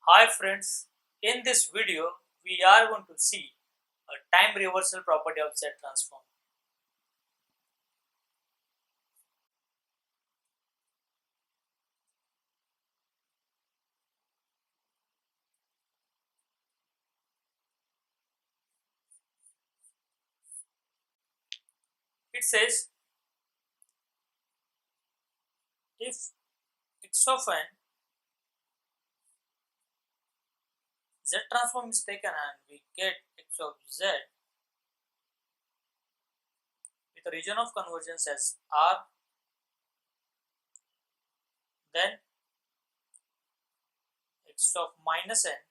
Hi friends, in this video we are going to see a time reversal property of Z transform. It says if x of n Z transform is taken and we get x of Z with a region of convergence as R, then x of minus n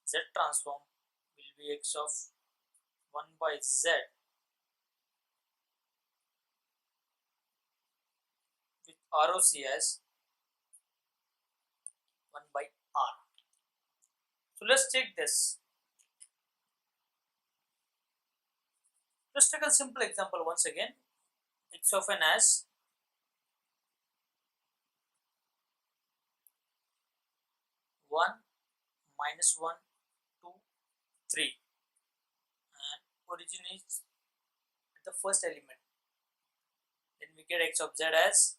Z transform will be x of 1 by Z with ROC as 1 by R. So let's take this. Let's take a simple example once again. X of n as 1, minus 1, 2, 3, and origin is the first element. Then we get x of z as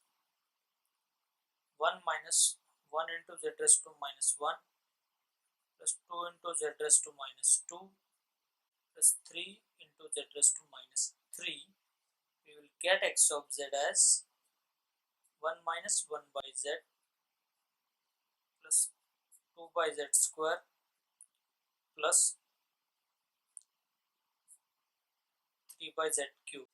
1 minus 1 into z raised to minus 1 plus 2 into z raised to minus 2 plus 3 into z raised to minus 3. We will get x of z as 1 minus 1 by z plus 2 by z square plus 3 by z cube.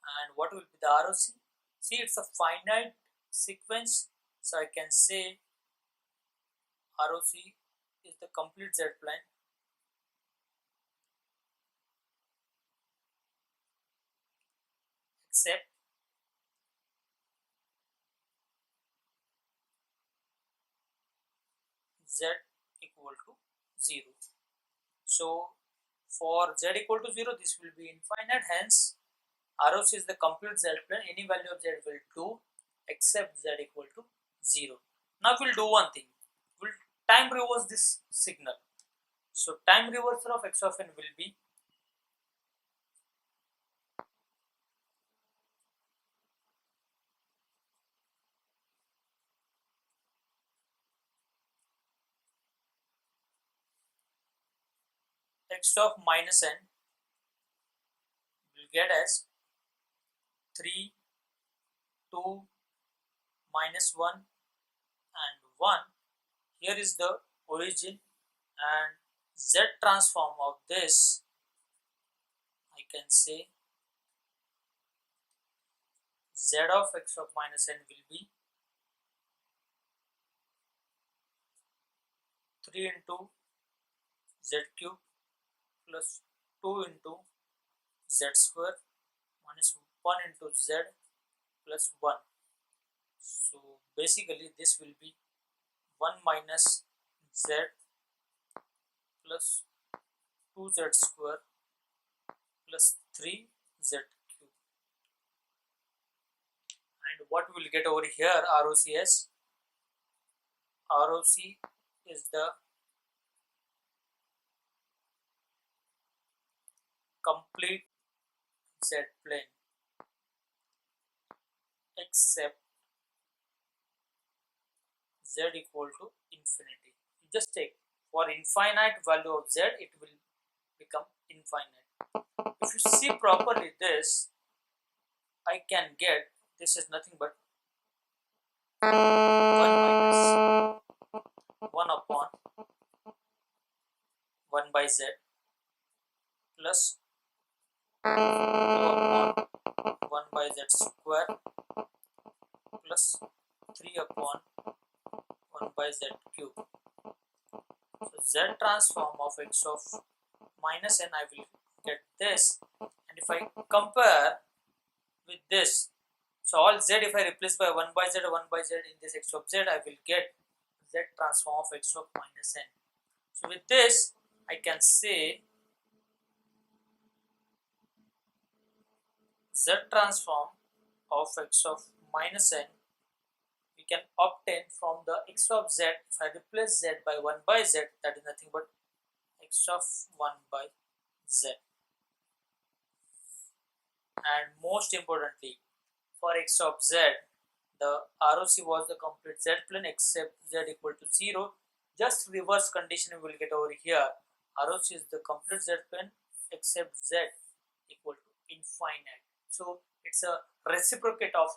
And what will be the ROC? See, it's a finite sequence, so I can say ROC is the complete Z plane except Z equal to 0. So for Z equal to 0, this will be infinite, hence ROC is the complete Z plane. Any value of Z will do except Z equal to 0. Now we'll do one thing. We'll time reverse this signal. So time reversal of x of n will be x of minus n will get as 3, 2, minus 1 and 1. Here is the origin, and Z transform of this I can say Z of x of minus n will be 3 into Z cube plus 2 into Z square minus 1 into Z plus 1. So basically this will be 1 minus Z plus 2Z square plus 3Z cube. And what we will get over here, ROCS? ROC is the complete Z plane except Z equal to infinity. You just take for infinite value of Z, it will become infinite. If you see properly this, I can get this is nothing but 1 minus 1 upon 1 by Z plus 2 upon 1 by Z square plus 3 upon 1 by Z cube. So Z transform of x of minus n, I will get this, and if I compare with this, so all Z if I replace by 1 by Z in this x of Z, I will get Z transform of x of minus n. So with this I can say Z transform of x of minus n we can obtain from the x of z. If I replace z by 1 by z, that is nothing but x of 1 by z. And most importantly, for x of z, the ROC was the complete z plane except z equal to 0. Just reverse condition we will get over here. ROC is the complete z plane except z equal to infinite. So it's a reciprocate of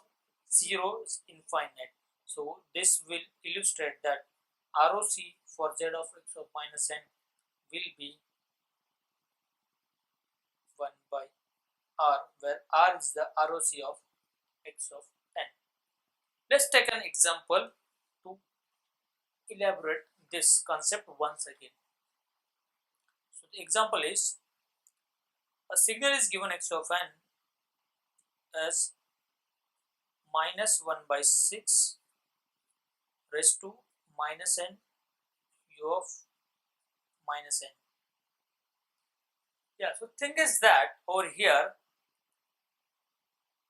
0 is infinite. So this will illustrate that ROC for z of x of minus n will be 1 by r, where r is the ROC of x of n. Let's take an example to elaborate this concept once again. So the example is, a signal is given x of n as minus 1 by 6 raised to minus n u of minus n. Yeah, so thing is that over here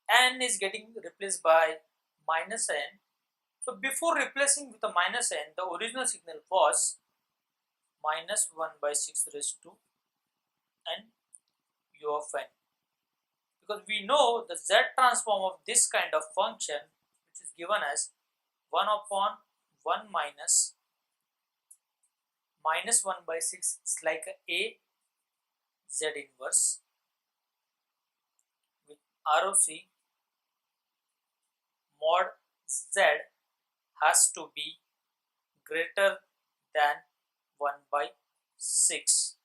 n is getting replaced by minus n. So before replacing with the minus n, the original signal was minus 1 by 6 raised to n u of n. Because we know the z transform of this kind of function, which is given as 1 upon 1 minus 1 by 6 is like a z inverse with ROC mod z has to be greater than 1 by 6.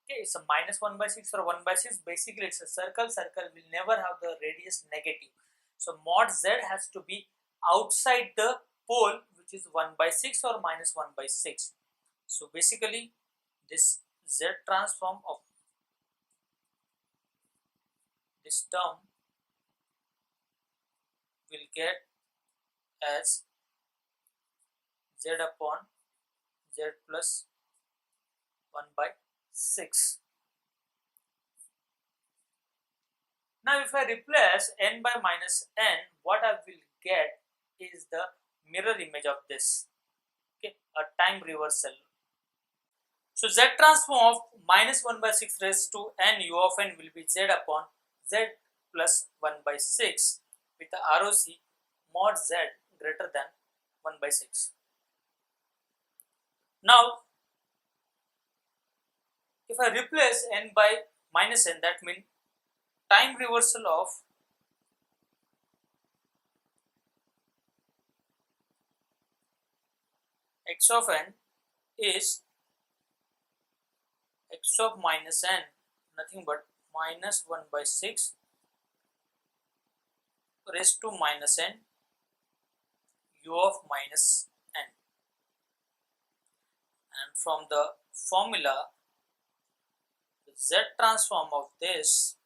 Okay, it's a minus 1 by 6 or 1 by 6. Basically, it's a circle. Circle will never have the radius negative. So mod z has to be outside the pole, which is 1 by 6 or minus 1 by 6. So basically, this z transform of this term will get as z upon z plus 1 by 6. Now if I replace n by minus n, what I will get is the mirror image of this, okay, a time reversal. So z transform of minus 1 by 6 raised to n u of n will be z upon z plus 1 by 6 with the ROC mod z greater than 1 by 6. Now if I replace n by minus n, that means time reversal of x of n is x of minus n, nothing but minus 1 by 6 raised to minus n u of minus n. And from the formula, the z transform of this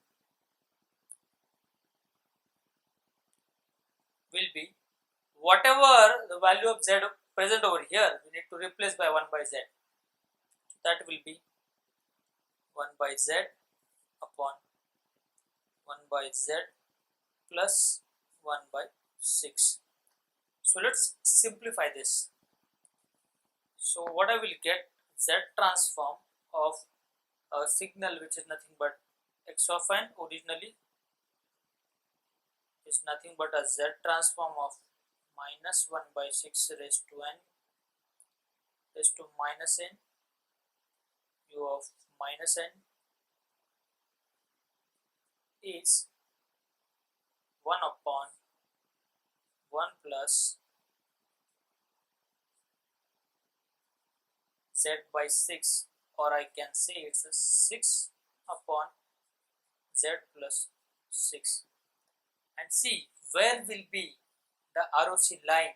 will be whatever the value of z present over here, we need to replace by 1 by z. That will be 1 by z upon 1 by z plus 1 by 6. So let's simplify this. So what I will get, z transform of a signal which is nothing but x of n originally is nothing but a z transform of minus 1 by 6 raised to n raised to minus n u of minus n is 1 upon 1 plus z by 6, or I can say it's a 6 upon z plus 6. And see where will be the ROC line.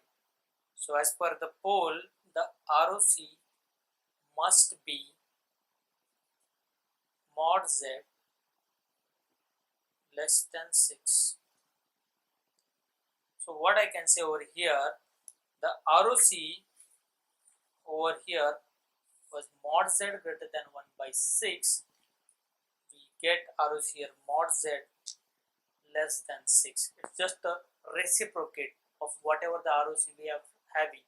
So as per the pole, the ROC must be mod z less than 6. So what I can say over here, the ROC over here was mod z greater than 1 by 6. We get ROC here mod z less than 6. It's just a reciprocate. of whatever the ROC we are having.